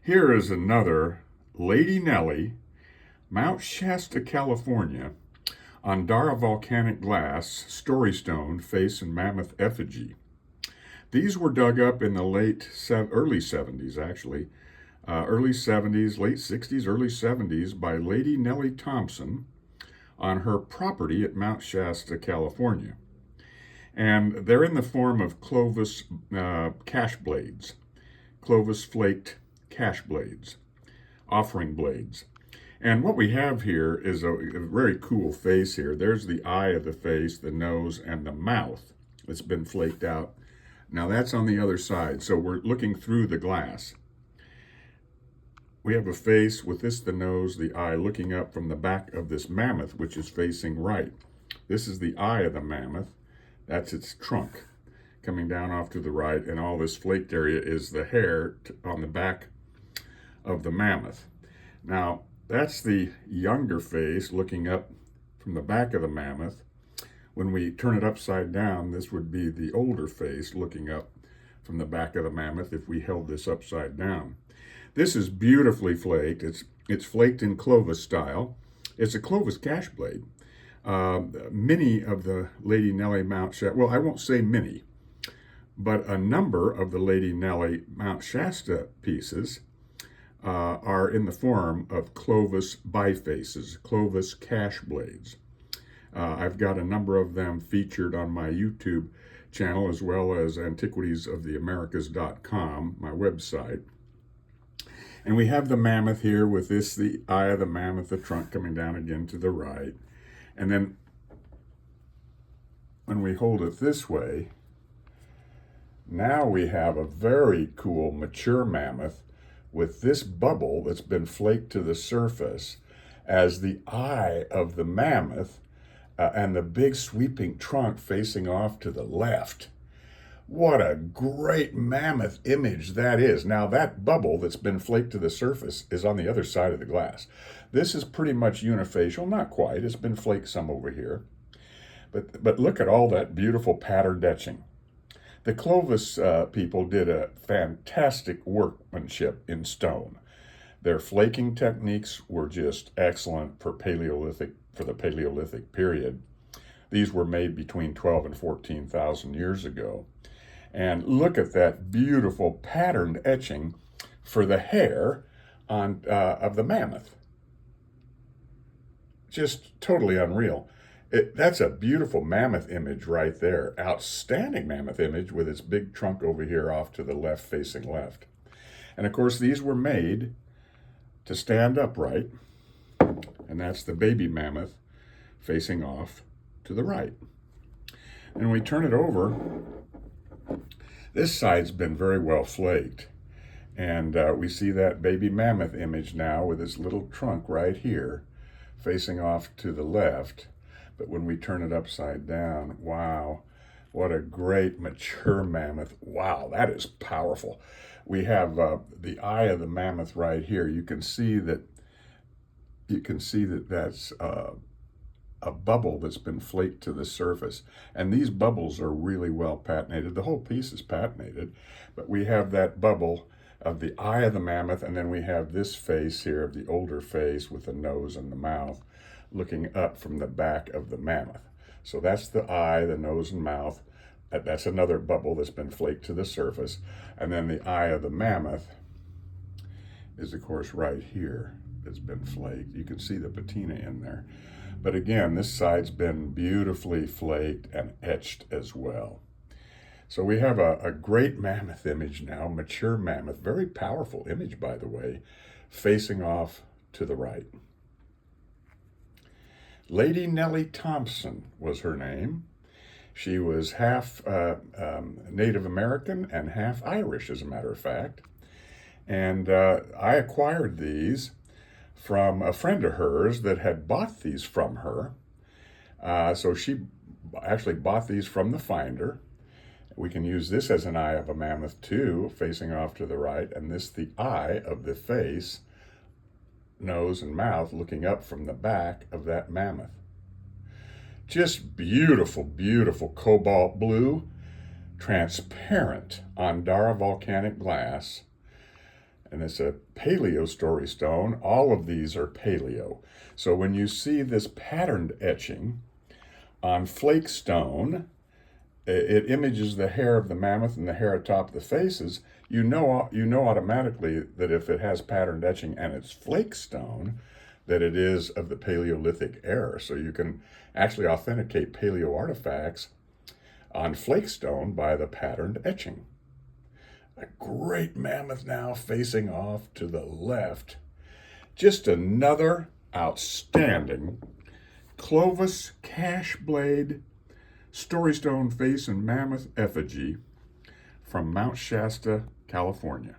Here is another Lady Nellie, Mount Shasta, California, Andara Volcanic Glass, Story Stone, Face and Mammoth Effigy. These were dug up in the early 70s, actually. Early 70s, late 60s, early 70s by Lady Nellie Thompson on her property at Mount Shasta, California. And they're in the form of Clovis cash blades, Clovis flaked cash blades, offering blades. And what we have here is a very cool face here. There's the eye of the face, the nose, and the mouth that's been flaked out. Now that's on the other side, so we're looking through the glass. We have a face with this, the nose, the eye, looking up from the back of this mammoth, which is facing right. This is the eye of the mammoth. That's its trunk coming down off to the right, and all this flaked area is the hair on the back of the mammoth. Now, that's the younger face looking up from the back of the mammoth. When we turn it upside down, this would be the older face looking up from the back of the mammoth if we held this upside down. This is beautifully flaked. It's flaked in Clovis style. It's a Clovis cash blade. Many of the Lady Nellie Mount Shasta, well, I won't say many, but a number of the Lady Nellie Mount Shasta pieces are in the form of Clovis bifaces, Clovis cash blades. I've got a number of them featured on my YouTube channel, as well as antiquitiesoftheamericas.com, my website. And we have the mammoth here with this, the eye of the mammoth, the trunk coming down again to the right. And then when we hold it this way, now we have a very cool mature mammoth with this bubble that's been flaked to the surface as the eye of the mammoth and the big sweeping trunk facing off to the left. What a great mammoth image that is. Now that bubble that's been flaked to the surface is on the other side of the glass. This is pretty much unifacial, not quite, it's been flaked some over here. But look at all that beautiful patterned etching. The Clovis people did a fantastic workmanship in stone. Their flaking techniques were just excellent for the Paleolithic period. These were made between 12 and 14,000 years ago. And look at that beautiful patterned etching for the hair of the mammoth. Just totally unreal. That's a beautiful mammoth image right there. Outstanding mammoth image with its big trunk over here off to the left, facing left. And of course, these were made to stand upright. And that's the baby mammoth facing off to the right. And we turn it over. This side's been very well flaked. And we see that baby mammoth image now with its little trunk right here facing off to the left. But when we turn it upside down, wow, what a great mature mammoth. Wow, that is powerful. We have the eye of the mammoth right here. You can see that that's a bubble that's been flaked to the surface. And these bubbles are really well patinated. The whole piece is patinated, but we have that bubble of the eye of the mammoth, and then we have this face here of the older face with the nose and the mouth looking up from the back of the mammoth. So that's the eye, the nose and mouth. That's another bubble that's been flaked to the surface. And then the eye of the mammoth is, of course, right here. It's been flaked. You can see the patina in there. But again, this side's been beautifully flaked and etched as well. So we have a great mammoth image now, mature mammoth, very powerful image, by the way, facing off to the right. Lady Nellie Thompson was her name. She was half Native American and half Irish, as a matter of fact. And I acquired these from a friend of hers that had bought these from her. So she actually bought these from the finder. We can use this as an eye of a mammoth too, facing off to the right, and this the eye of the face, nose and mouth looking up from the back of that mammoth. Just beautiful, beautiful cobalt blue, transparent Andara volcanic glass, And it's a paleo story stone. All of these are paleo. So when you see this patterned etching on flake stone, it images the hair of the mammoth and the hair atop the faces. You know automatically that if it has patterned etching and it's flake stone, that it is of the Paleolithic era. So you can actually authenticate paleo artifacts on flake stone by the patterned etching. A great mammoth now facing off to the left. Just another outstanding Clovis cash blade storystone face and mammoth effigy from Mount Shasta, California.